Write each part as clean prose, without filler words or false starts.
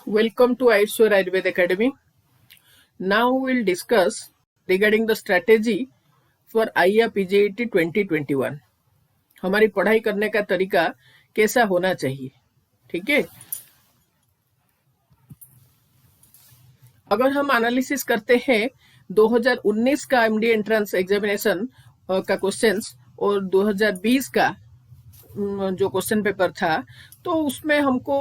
Welcome to Ayurshwar Ayurveda Academy. Now we'll discuss regarding the strategy for IA PGET 2021. हमारी पढ़ाई करने का तरीका कैसा होना चाहिए, ठीक है। अगर हम एनालिसिस करते हैं 2019 का एमडी एंट्रेंस एग्जामिनेशन का क्वेश्चंस और 2020 का जो क्वेश्चन पेपर था, तो उसमें हमको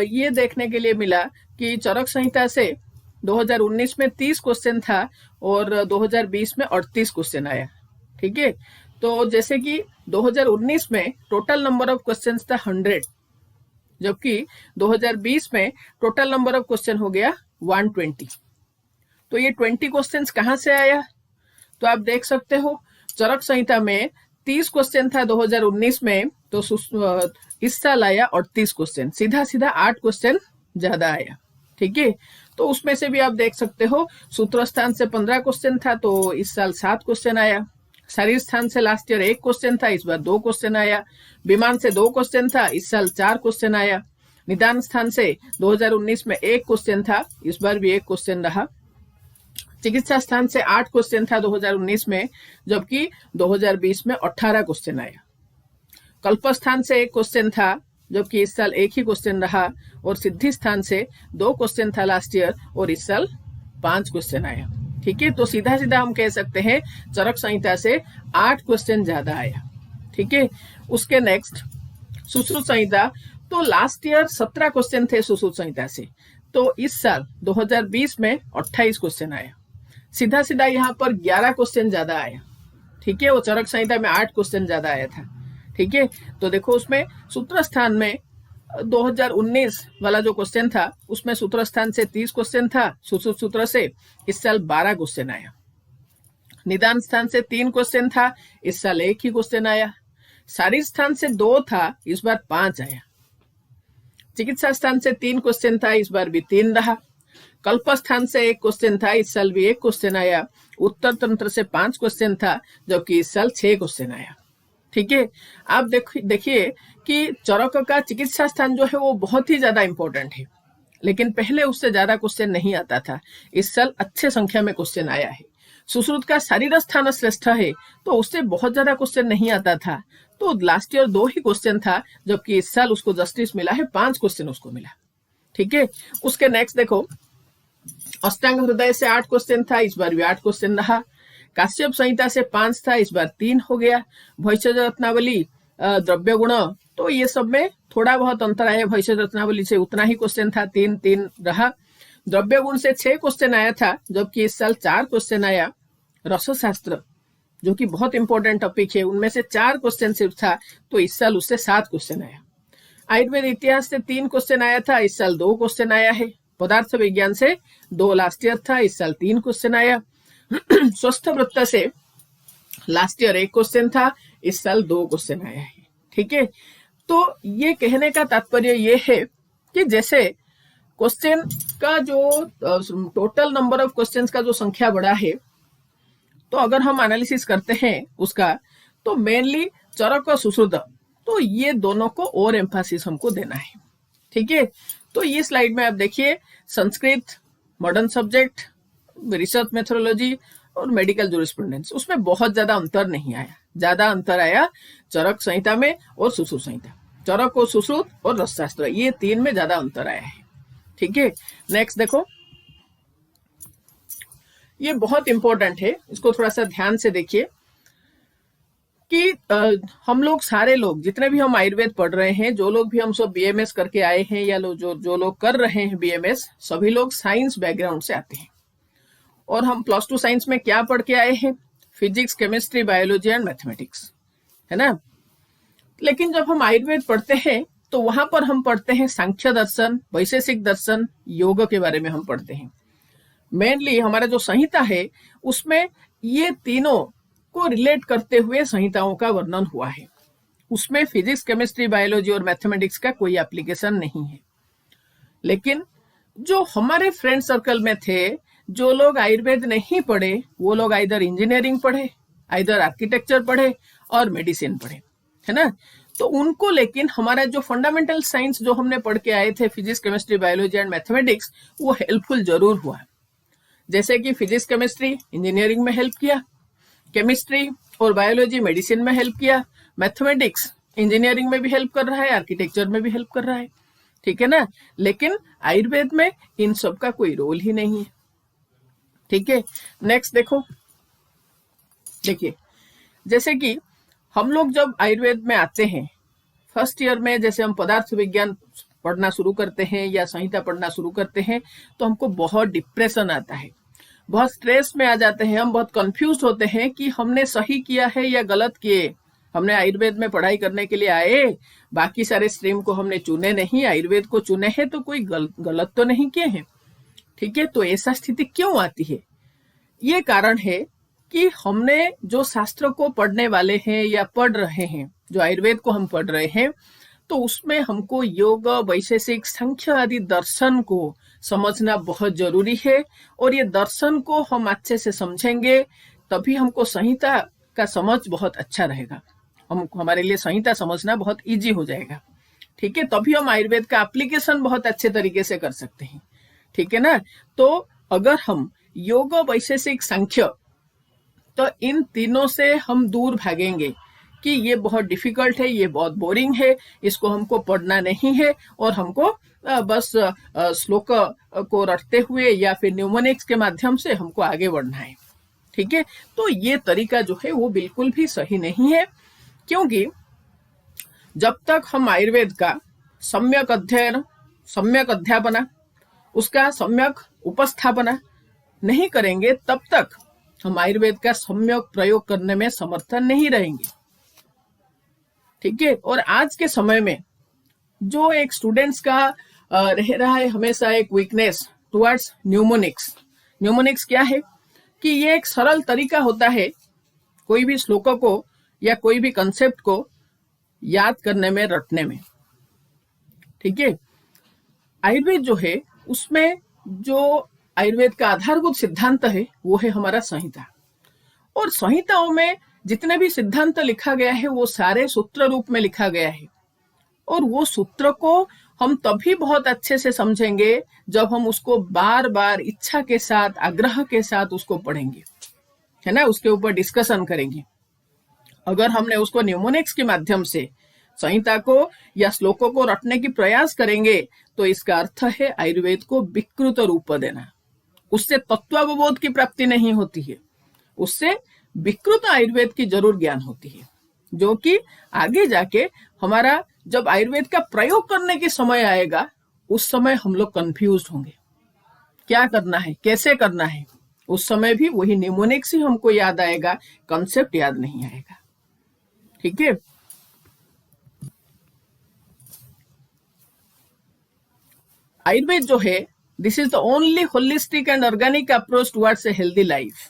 ये देखने के लिए मिला कि चरक संहिता से 2019 में 30 क्वेश्चन था और 2020 में 38 क्वेश्चन आया, ठीक है। तो जैसे कि 2019 में टोटल नंबर ऑफ क्वेश्चंस था 100, जबकि 2020 में टोटल नंबर ऑफ क्वेश्चन हो गया 120। तो ये 20 क्वेश्चंस कहाँ से आया? तो आप देख सकते हो चरक संहिता में 30 क्वेश्चन था 2019 में, तो इस साल आया 38 क्वेश्चन, सीधा सीधा 8 क्वेश्चन ज्यादा आया, ठीक है। तो उसमें से भी आप देख सकते हो सूत्र स्थान से 15 क्वेश्चन था, तो इस साल 7 क्वेश्चन आया। शारीर स्थान से लास्ट ईयर 1 क्वेश्चन था, इस बार 2 क्वेश्चन आया। विमान से 2 क्वेश्चन था, इस साल 4 क्वेश्चन आया। निदान स्थान से 2019 में 1 क्वेश्चन था, इस बार भी 1 क्वेश्चन रहा। चिकित्सा स्थान से 8 क्वेश्चन था 2019 में, जबकि 2020 में 18 क्वेश्चन आया। कल्प स्थान से 1 क्वेश्चन था, जबकि इस साल 1 ही क्वेश्चन रहा। और सिद्धि स्थान से 2 क्वेश्चन था लास्ट ईयर और इस साल 5 क्वेश्चन आया, ठीक है। तो सीधा सीधा हम कह सकते हैं चरक संहिता से 8 क्वेश्चन ज्यादा आया, ठीक है। उसके नेक्स्ट सुश्रुत संहिता, तो लास्ट ईयर 17 क्वेश्चन थे सुश्रुत संहिता से, तो इस साल 2020 में 28 क्वेश्चन आया। सीधा सीधा यहाँ पर 11 क्वेश्चन ज्यादा आया, ठीक है। वो चरक संहिता में 8 क्वेश्चन ज्यादा आया था, ठीक है। तो देखो उसमें सूत्र स्थान में 2019 वाला जो क्वेश्चन था, उसमें सूत्र स्थान से 30 क्वेश्चन था सुश्रुत सूत्र से, इस साल 12 क्वेश्चन आया। निदान स्थान से 3 क्वेश्चन था, इस साल 1 ही क्वेश्चन आया। शारीर स्थान से 2 था, इस बार 5 आया। चिकित्सा स्थान से 3 क्वेश्चन था, इस बार भी 3 रहा। कल्प स्थान से 1 क्वेश्चन था, इस साल भी 1 क्वेश्चन आया। उत्तर तंत्र से 5 क्वेश्चन था, जबकि इस साल 6 क्वेश्चन आया, ठीक है। आप देखिए कि चरक का चिकित्सा स्थान जो है वो बहुत ही ज्यादा इंपॉर्टेंट है, लेकिन पहले उससे ज्यादा क्वेश्चन नहीं आता था। इस साल अच्छे संख्या में क्वेश्चन आया है। सुश्रुत का शारीर स्थान श्रेष्ठ है, तो उससे बहुत ज्यादा क्वेश्चन नहीं आता था। तो लास्ट ईयर 2 ही क्वेश्चन था, जबकि इस साल उसको जस्टिस मिला है, 5 क्वेश्चन उसको मिला, ठीक है। उसके नेक्स्ट देखो अष्टांग हृदय से 8 क्वेश्चन था, इस बार भी 8 क्वेश्चन रहा। काश्यप संहिता से 5 था, इस बार 3 हो गया। भैषज रत्नावली, द्रव्य गुण, तो ये सब में थोड़ा बहुत अंतर आया। भैषज रत्नावली से उतना ही क्वेश्चन था, 3 रहा। द्रव्य गुण से 6 क्वेश्चन आया था, जबकि इस साल 4 क्वेश्चन आया। रसशास्त्र जो कि बहुत इंपॉर्टेंट टॉपिक है, उनमें से 4 क्वेश्चन सिर्फ था, तो इस साल उससे 7 क्वेश्चन आया। आयुर्वेद इतिहास से 3 क्वेश्चन आया था, इस साल 2 क्वेश्चन आया है। पदार्थ विज्ञान से 2 लास्ट ईयर था, इस साल 3 क्वेश्चन आया। स्वस्थ वृत्त से लास्ट ईयर 1 क्वेश्चन था, इस साल 2 क्वेश्चन आया है, ठीक है। तो ये कहने का तात्पर्य ये है कि जैसे क्वेश्चन का जो टोटल नंबर ऑफ क्वेश्चंस का जो संख्या बढ़ा है, तो अगर हम एनालिसिस करते हैं उसका, तो मेनली चरक और सुश्रुत, तो ये दोनों को और एम्फासिस हमको देना है, ठीक है। तो ये स्लाइड में आप देखिए Sanskrit, modern subject, research methodology और मेडिकल जूरिस्प्रूडेंस, उसमें बहुत ज्यादा अंतर नहीं आया। ज्यादा अंतर आया चरक संहिता में और सुश्रुत संहिता। चरक और सुश्रुत और रसशास्त्र, ये 3 में ज्यादा अंतर आया है, ठीक है। नेक्स्ट देखो, ये बहुत इंपॉर्टेंट है, इसको थोड़ा सा ध्यान से देखिए कि हम लोग सारे लोग जितने भी हम आयुर्वेद पढ़ रहे हैं, जो लोग भी हम सब बीएमएस करके आए हैं या जो लोग कर रहे हैं बीएमएस, सभी लोग साइंस बैकग्राउंड से आते हैं। और हम +2 साइंस में क्या पढ़ के आए हैं? Physics, chemistry, biology and mathematics, है ना। लेकिन जब हम आयुर्वेद पढ़ते हैं, तो वहां पर हम पढ़ते हैं सांख्य दर्शन, वैशेषिक दर्शन, योग के बारे में हम पढ़ते हैं। मेनली हमारा जो संहिता है, उसमें ये तीनों को रिलेट करते हुए संहिताओं का वर्णन हुआ है। उसमें फिजिक्स, केमिस्ट्री, बायोलॉजी और मैथमेटिक्स का कोई एप्लीकेशन नहीं है। लेकिन जो हमारे फ्रेंड सर्कल में थे, जो लोग आयुर्वेद नहीं पढ़े, वो लोग आइदर इंजीनियरिंग पढ़े, आइदर आर्किटेक्चर पढ़े और मेडिसिन पढ़े, है ना। तो उनको लेकिन हमारा जो फंडामेंटल साइंस जो हमने पढ़ के आए थे, physics, chemistry, biology and mathematics, वो हेल्पफुल जरूर हुआ। जैसे कि फिजिक्स केमिस्ट्री इंजीनियरिंग में हेल्प किया, केमिस्ट्री और बायोलॉजी मेडिसिन में हेल्प किया, मैथमेटिक्स इंजीनियरिंग में भी हेल्प कर रहा है, आर्किटेक्चर में भी हेल्प कर रहा है, ठीक है ना। लेकिन आयुर्वेद में इन सब का कोई रोल ही नहीं है, ठीक है। नेक्स्ट देखो, देखिए जैसे कि हम लोग जब आयुर्वेद में आते हैं, फर्स्ट ईयर में जैसे हम पदार्थ विज्ञान पढ़ना शुरू करते हैं या संहिता पढ़ना शुरू करते हैं, तो हमको बहुत डिप्रेशन आता है, बहुत स्ट्रेस में आ जाते हैं, हम बहुत कंफ्यूज होते हैं कि हमने सही किया है या गलत किए। हमने आयुर्वेद में पढ़ाई करने के लिए आए, बाकी सारे स्ट्रीम को हमने चुने नहीं, आयुर्वेद को चुने हैं, तो कोई गलत तो नहीं किए हैं, ठीक है। तो ऐसा स्थिति क्यों आती है? ये कारण है कि हमने जो शास्त्र को पढ़ने वाले हैं या पढ़ रहे हैं, जो आयुर्वेद को हम पढ़ रहे हैं, तो उसमें हमको योग, वैशेषिक, सांख्य आदि दर्शन को समझना बहुत जरूरी है। और ये दर्शन को हम अच्छे से समझेंगे तभी हमको संहिता का समझ बहुत अच्छा रहेगा, हमारे लिए संहिता समझना बहुत इजी हो जाएगा, ठीक है। तभी हम आयुर्वेद का एप्लीकेशन बहुत अच्छे तरीके से कर सकते हैं, ठीक है ना। तो अगर हम योग, वैशेषिक, सांख्य, तो इन तीनों से हम दूर भागेंगे कि ये बहुत डिफिकल्ट है, ये बहुत बोरिंग है, इसको हमको पढ़ना नहीं है, और हमको बस श्लोक को रटते हुए या फिर न्यूमोनिक्स के माध्यम से हमको आगे बढ़ना है, ठीक है। तो ये तरीका जो है वो बिल्कुल भी सही नहीं है, क्योंकि जब तक हम आयुर्वेद का सम्यक अध्ययन, सम्यक अध्यापना, उसका सम्यक उपस्थापना नहीं करेंगे, तब तक हम आयुर्वेद का सम्यक प्रयोग करने में समर्थ नहीं रहेंगे, ठीक है। और आज के समय में जो एक स्टूडेंट्स का रह रहा है हमेशा एक वीकनेस टुवर्ड्स न्यूमोनिक्स। न्यूमोनिक्स क्या है कि ये एक सरल तरीका होता है कोई भी श्लोकों को या कोई भी कंसेप्ट को याद करने में, रटने में, ठीक है। आयुर्वेद जो है उसमें जो आयुर्वेद का आधारभूत सिद्धांत है वो है हमारा संहिता, और संहिताओं में जितने भी सिद्धांत लिखा गया है वो सारे सूत्र रूप में लिखा गया है, और वो सूत्र को हम तभी बहुत अच्छे से समझेंगे जब हम उसको बार बार इच्छा के साथ, आग्रह के साथ उसको पढ़ेंगे, है ना, उसके ऊपर डिस्कशन करेंगे। अगर हमने उसको न्यूमोनिक्स के माध्यम से संहिता को या श्लोकों को रटने की प्रयास करेंगे, तो इसका अर्थ है आयुर्वेद को विकृत रूप देना। उससे तत्वावबोध की प्राप्ति नहीं होती है, उससे विकृत आयुर्वेद की जरूर ज्ञान होती है, जो कि आगे जाके हमारा जब आयुर्वेद का प्रयोग करने के समय आएगा, उस समय हम लोग कंफ्यूज होंगे, क्या करना है, कैसे करना है। उस समय भी वही न्यूमोनिक्स ही हमको याद आएगा, कंसेप्ट याद नहीं आएगा, ठीक है। आयुर्वेद जो है, this is the only holistic and organic approach towards a healthy life.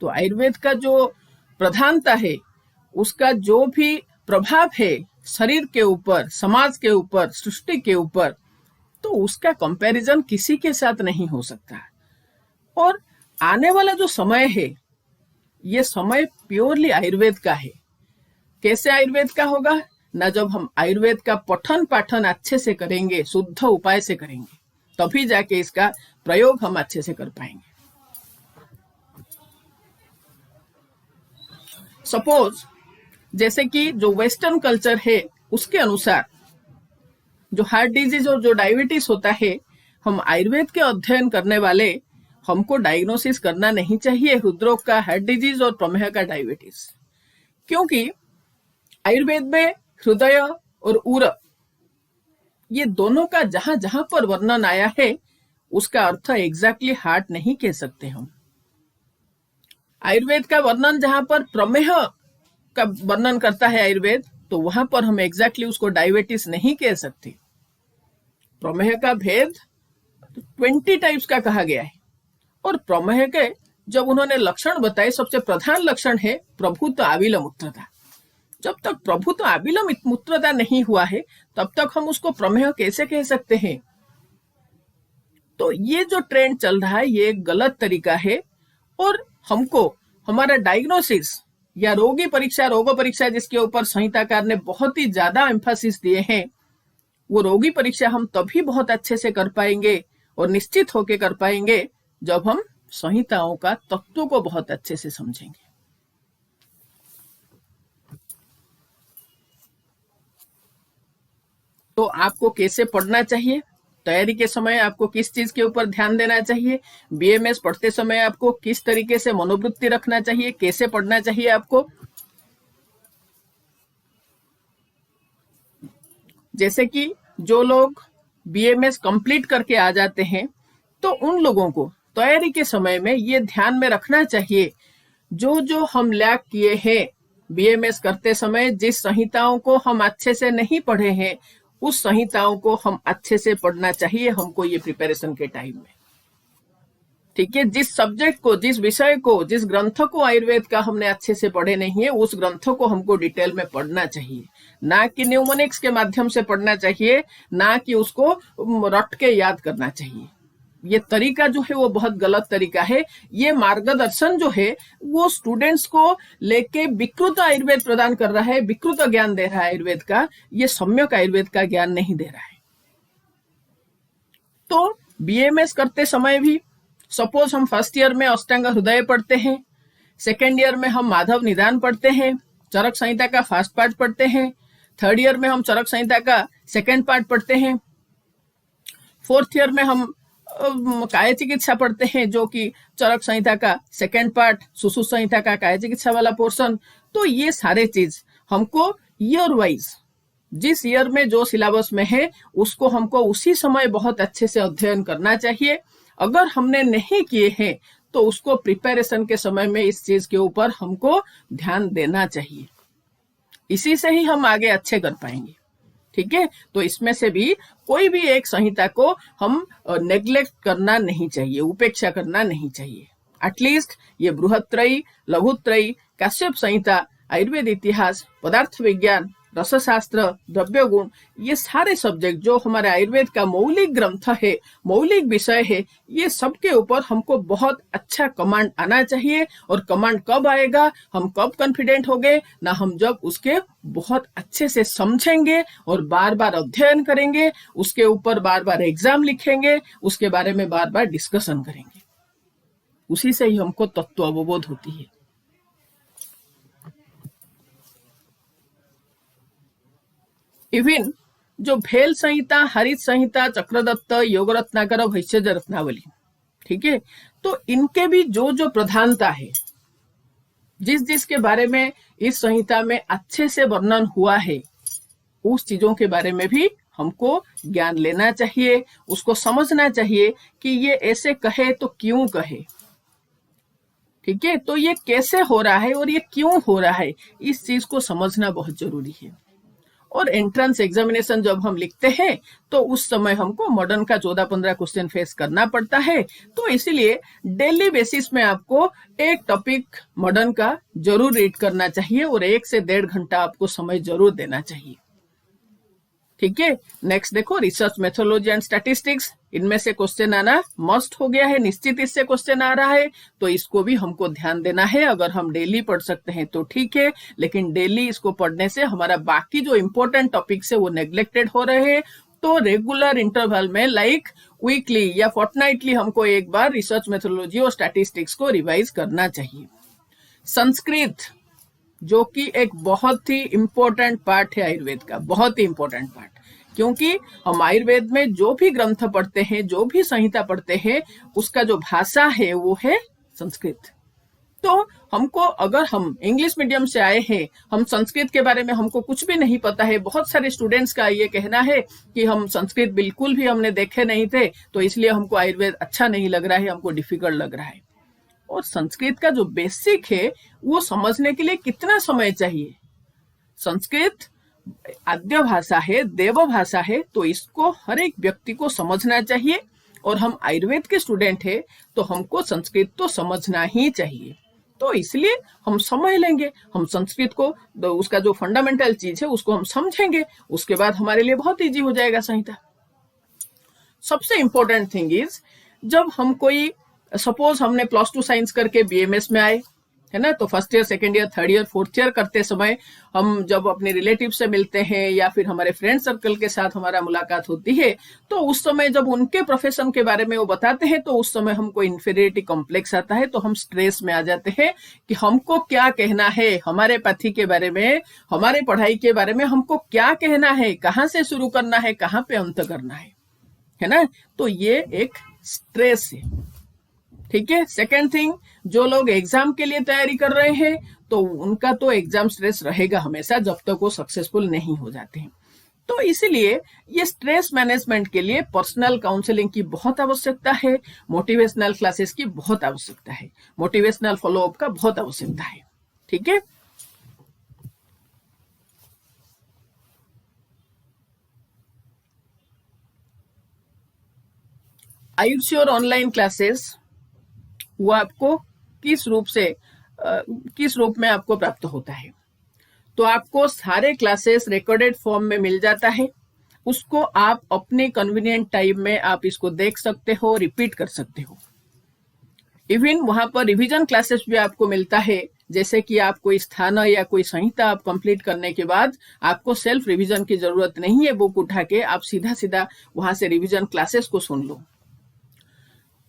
तो आयुर्वेद का जो प्रधानता है, उसका जो भी प्रभाव है शरीर के ऊपर, समाज के ऊपर, सृष्टि के ऊपर, तो उसका कंपैरिजन किसी के साथ नहीं हो सकता। और आने वाला जो समय है, ये समय प्योरली आयुर्वेद का है। कैसे आयुर्वेद का होगा ना, जब हम आयुर्वेद का पठन पाठन अच्छे से करेंगे, शुद्ध उपाय से करेंगे, तभी जाके इसका प्रयोग हम अच्छे से कर पाएंगे। सपोज जैसे कि जो वेस्टर्न कल्चर है उसके अनुसार जो हार्ट डिजीज और जो डायबिटीज होता है, हम आयुर्वेद के अध्ययन करने वाले हमको डायग्नोसिस करना नहीं चाहिए हृदरोग का, हार्ट डिजीज और प्रमेह का डायबिटीज, क्योंकि आयुर्वेद में हृदय और उर, ये दोनों का जहां जहां पर वर्णन आया है उसका अर्थ एग्जैक्टली हार्ट नहीं कह सकते हम। आयुर्वेद का वर्णन जहां पर प्रमेह का वर्णन करता है आयुर्वेद, तो वहां पर हम एग्जैक्टली उसको डायबिटीज नहीं कह सकते। प्रमेह का भेद 20 टाइप्स का कहा गया है, और प्रमेह के जब उन्होंने लक्षण बताए, सबसे प्रधान लक्षण है प्रभुत्व आविल मूत्रता। जब तक प्रभुत्व आविल मूत्रता नहीं हुआ है, तब तक हम उसको प्रमेह कैसे कह सकते हैं। तो ये जो ट्रेंड चल रहा है, ये एक गलत तरीका है, और हमको हमारा डायग्नोसिस या रोगी परीक्षा, रोग परीक्षा जिसके ऊपर संहिताकार ने बहुत ही ज्यादा एम्फासिस दिए हैं, वो रोगी परीक्षा हम तभी बहुत अच्छे से कर पाएंगे और निश्चित होकर कर पाएंगे जब हम संहिताओं का तत्वों को बहुत अच्छे से समझेंगे। तो आपको कैसे पढ़ना चाहिए, तैयारी के समय आपको किस चीज के ऊपर ध्यान देना चाहिए, बीएमएस पढ़ते समय आपको किस तरीके से मनोवृत्ति रखना चाहिए, कैसे पढ़ना चाहिए आपको। जैसे कि जो लोग बीएमएस कंप्लीट करके आ जाते हैं, तो उन लोगों को तैयारी के समय में ये ध्यान में रखना चाहिए, जो जो हम लैग किए हैं बीएमएस करते समय, जिस संहिताओं को हम अच्छे से नहीं पढ़े हैं, उस संहिताओं को हम अच्छे से पढ़ना चाहिए हमको ये प्रिपरेशन के टाइम में। ठीक है, जिस सब्जेक्ट को, जिस विषय को, जिस ग्रंथ को आयुर्वेद का हमने अच्छे से पढ़े नहीं है, उस ग्रंथ को हमको डिटेल में पढ़ना चाहिए, ना कि न्यूमोनिक्स के माध्यम से पढ़ना चाहिए, ना कि उसको रट के याद करना चाहिए। ये तरीका जो है वो बहुत गलत तरीका है। ये मार्गदर्शन जो है वो स्टूडेंट्स को लेके विकृत आयुर्वेद प्रदान कर रहा है, विकृत ज्ञान दे रहा है आयुर्वेद का, ये सम्यक आयुर्वेद का ज्ञान नहीं दे रहा है। तो बीएमएस करते समय भी सपोज हम फर्स्ट ईयर में अष्टांग हृदय पढ़ते हैं, सेकेंड ईयर में हम माधव निदान पढ़ते हैं, चरक संहिता का फर्स्ट पार्ट पढ़ते हैं, थर्ड ईयर में हम चरक संहिता का सेकेंड पार्ट पढ़ते हैं, फोर्थ ईयर में हम काय चिकित्सा पढ़ते हैं, जो कि चरक संहिता का सेकेंड पार्ट, सुश्रुत संहिता का काय चिकित्सा वाला पोर्शन। तो ये सारे चीज हमको ईयर वाइज, जिस ईयर में जो सिलेबस में है उसको हमको उसी समय बहुत अच्छे से अध्ययन करना चाहिए। अगर हमने नहीं किए हैं तो उसको प्रिपरेशन के समय में इस चीज के ऊपर हमको ध्यान देना चाहिए, इसी से ही हम आगे अच्छे कर पाएंगे। ठीक है, तो इसमें से भी कोई भी एक संहिता को हम नेग्लेक्ट करना नहीं चाहिए, उपेक्षा करना नहीं चाहिए। एटलीस्ट ये बृहत्त्रयी, लघुत्रयी, काश्यप संहिता, आयुर्वेद इतिहास, पदार्थ विज्ञान, रसशास्त्र, द्रव्य गुण, ये सारे सब्जेक्ट जो हमारे आयुर्वेद का मौलिक ग्रंथ है, मौलिक विषय है, ये सब के ऊपर हमको बहुत अच्छा कमांड आना चाहिए। और कमांड कब आएगा, हम कब कॉन्फिडेंट होंगे ना, हम जब उसके बहुत अच्छे से समझेंगे और बार बार अध्ययन करेंगे, उसके ऊपर बार बार एग्जाम लिखेंगे, उसके बारे में बार बार डिस्कशन करेंगे, उसी से ही हमको तत्व अवबोध होती है। इवन जो भेल संहिता, हरित संहिता, चक्रदत्त, योग रत्नाकर, भैषज रत्नावली, ठीक है, तो इनके भी जो जो प्रधानता है, जिस जिस के बारे में इस संहिता में अच्छे से वर्णन हुआ है, उस चीजों के बारे में भी हमको ज्ञान लेना चाहिए, उसको समझना चाहिए कि ये ऐसे कहे तो क्यों कहे। ठीक है, तो ये कैसे हो रहा है और ये क्यों हो रहा है, इस चीज को समझना बहुत जरूरी है। और एंट्रेंस एग्जामिनेशन जब हम लिखते हैं तो उस समय हमको मॉडर्न का 14-15 क्वेश्चन फेस करना पड़ता है, तो इसीलिए डेली बेसिस में आपको एक टॉपिक मॉडर्न का जरूर रीड करना चाहिए और 1 से 1.5 घंटा आपको समय जरूर देना चाहिए। ठीक है, नेक्स्ट देखो, रिसर्च मेथोडोलॉजी एंड स्टैटिस्टिक्स, इनमें से क्वेश्चन आना मस्ट हो गया है, निश्चित इससे क्वेश्चन आ रहा है, तो इसको भी हमको ध्यान देना है। अगर हम डेली पढ़ सकते हैं तो ठीक है, लेकिन डेली इसको पढ़ने से हमारा बाकी जो इंपॉर्टेंट टॉपिक्स है वो नेग्लेक्टेड हो रहे हैं। तो रेगुलर इंटरवल में लाइक वीकली या फोर्टनाइटली हमको एक बार रिसर्च मेथोडोलॉजी और स्टैटिस्टिक्स को रिवाइज करना चाहिए। संस्कृत, जो कि एक बहुत ही इंपॉर्टेंट पार्ट है आयुर्वेद का, बहुत ही इंपॉर्टेंट पार्ट, क्योंकि हम आयुर्वेद में जो भी ग्रंथ पढ़ते हैं, जो भी संहिता पढ़ते हैं, उसका जो भाषा है वो है संस्कृत। तो हमको, अगर हम इंग्लिश मीडियम से आए हैं, हम संस्कृत के बारे में हमको कुछ भी नहीं पता है, बहुत सारे स्टूडेंट्स का ये कहना है कि हम संस्कृत बिल्कुल भी हमने देखे नहीं थे, तो इसलिए हमको आयुर्वेद अच्छा नहीं लग रहा है, हमको डिफिकल्ट लग रहा है। और संस्कृत का जो बेसिक है वो समझने के लिए कितना समय चाहिए। संस्कृत आद्य भाषा है, देव भाषा है, तो इसको हर एक व्यक्ति को समझना चाहिए। और हम आयुर्वेद के स्टूडेंट है तो हमको संस्कृत तो समझना ही चाहिए। तो इसलिए हम समझ लेंगे, हम संस्कृत को, उसका जो फंडामेंटल चीज है उसको हम समझेंगे, उसके बाद हमारे लिए बहुत इजी हो जाएगा संहिता। सबसे इंपॉर्टेंट थिंग इज, जब हम कोई, सपोज हमने +2 साइंस करके बीएमएस में आए, है ना। तो first year, second year, third year, fourth year करते समय हम जब अपने रिलेटिव से मिलते हैं या फिर हमारे फ्रेंड सर्कल के साथ हमारा मुलाकात होती है, तो उस समय जब उनके प्रोफेशन के बारे में वो बताते हैं तो उस समय हमको इंफीरियरिटी कॉम्प्लेक्स आता है, तो हम स्ट्रेस में आ जाते हैं कि हमको क्या कहना है हमारे पति के बारे में, हमारे पढ़ाई के बारे में हमको क्या कहना है, कहाँ से शुरू करना है, कहाँ पे अंत करना है ना। तो ये एक स्ट्रेस है, ठीक है। सेकेंड थिंग, जो लोग एग्जाम के लिए तैयारी कर रहे हैं तो उनका तो एग्जाम स्ट्रेस रहेगा हमेशा जब तक वो सक्सेसफुल नहीं हो जाते हैं। तो इसीलिए ये स्ट्रेस मैनेजमेंट के लिए पर्सनल काउंसलिंग की बहुत आवश्यकता है, मोटिवेशनल क्लासेस की बहुत आवश्यकता है, मोटिवेशनल फॉलोअप का बहुत आवश्यकता है, ठीक है। आयुष्योर ऑनलाइन क्लासेस वो आपको किस रूप में आपको प्राप्त होता है। तो आपको सारे क्लासेस रिकॉर्डेड फॉर्म में मिल जाता है, उसको आप अपने कन्वीनियंट टाइम में आप इसको देख सकते हो, रिपीट कर सकते हो। इवन वहां पर रिवीजन क्लासेस भी आपको मिलता है, जैसे कि आप कोई स्थान या कोई संहिता आप कंप्लीट करने के बाद आपको सेल्फ रिवीजन की जरूरत नहीं है, बुक उठा के आप सीधा सीधा वहां से रिवीजन क्लासेस को सुन लो।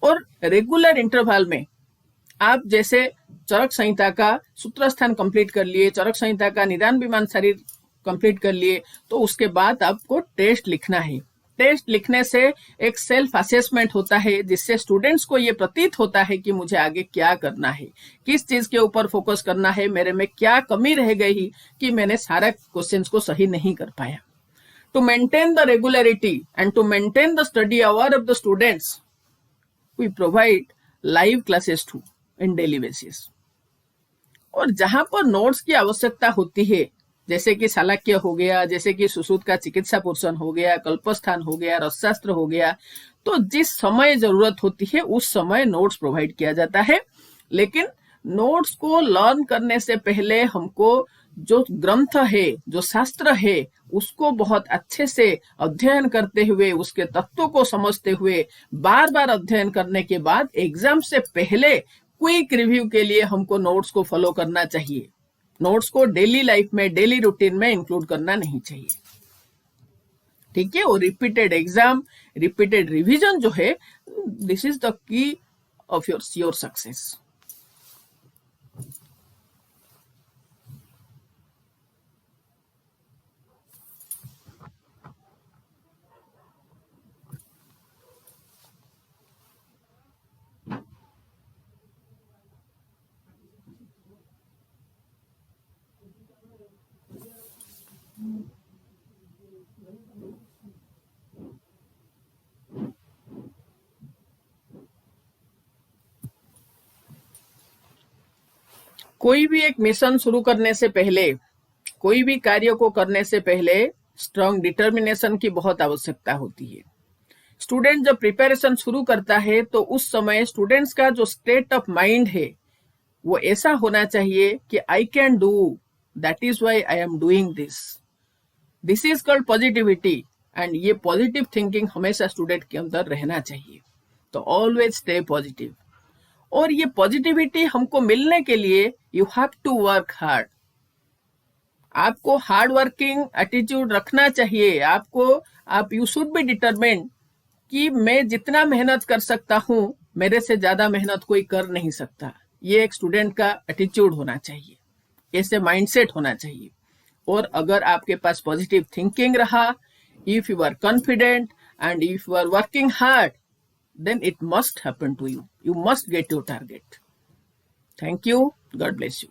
और रेगुलर इंटरवल में आप जैसे चरक संहिता का सूत्रस्थान कंप्लीट कर लिए, चरक संहिता का निदान विमान शरीर कंप्लीट कर लिए, तो उसके बाद आपको टेस्ट लिखना है। टेस्ट लिखने से एक सेल्फ असेसमेंट होता है, जिससे स्टूडेंट्स को ये प्रतीत होता है कि मुझे आगे क्या करना है, किस चीज के ऊपर फोकस करना है, मेरे में क्या कमी रह गई कि मैंने सारा क्वेश्चंस को सही नहीं कर पाया। To maintain the regularity and to maintain the study hour of the students, we provide live classes to in daily basis. और जहां पर नोट्स की आवश्यकता होती है, जैसे कि शालाक्य हो गया, जैसे कि सुश्रुत का चिकित्सा पोर्शन हो गया, कल्पस्थान हो गया, रसशास्त्र हो गया, तो जिस समय जरूरत होती है उस समय नोट्स प्रोवाइड किया जाता है। लेकिन नोट्स को लर्न करने से पहले हमको जो ग्रंथ है, जो शास्त्र है, उसको बहुत अच्छे से अध्ययन करते हुए, उसके तत्वों को समझते हुए, बार बार अध्ययन करने के बाद एग्जाम से पहले क्विक रिव्यू के लिए हमको नोट्स को फॉलो करना चाहिए। नोट्स को डेली लाइफ में, डेली रूटीन में इंक्लूड करना नहीं चाहिए, ठीक है। और रिपीटेड एग्जाम, रिपीटेड रिवीजन जो है, this is the key of your success. कोई भी एक मिशन शुरू करने से पहले, कोई भी कार्य को करने से पहले स्ट्रांग डिटर्मिनेशन की बहुत आवश्यकता होती है। स्टूडेंट जब प्रिपरेशन शुरू करता है तो उस समय स्टूडेंट्स का जो स्टेट ऑफ माइंड है वो ऐसा होना चाहिए कि I can do, that is why I am doing this, this is called positivity. And ये पॉजिटिव थिंकिंग हमेशा स्टूडेंट के अंदर रहना चाहिए। तो ऑलवेज स्टे पॉजिटिव। और ये पॉजिटिविटी हमको मिलने के लिए you have to work hard. आपको हार्ड वर्किंग एटीट्यूड रखना चाहिए। आप यू शुड बी डिटरमिन्ड कि मैं जितना मेहनत कर सकता हूं, मेरे से ज्यादा मेहनत कोई कर नहीं सकता। ये एक स्टूडेंट का एटीट्यूड होना चाहिए, ऐसे माइंडसेट होना चाहिए। और अगर आपके पास पॉजिटिव थिंकिंग रहा, if you are confident and if you are working hard, then it must happen to you. You must get your target. Thank you. God bless you.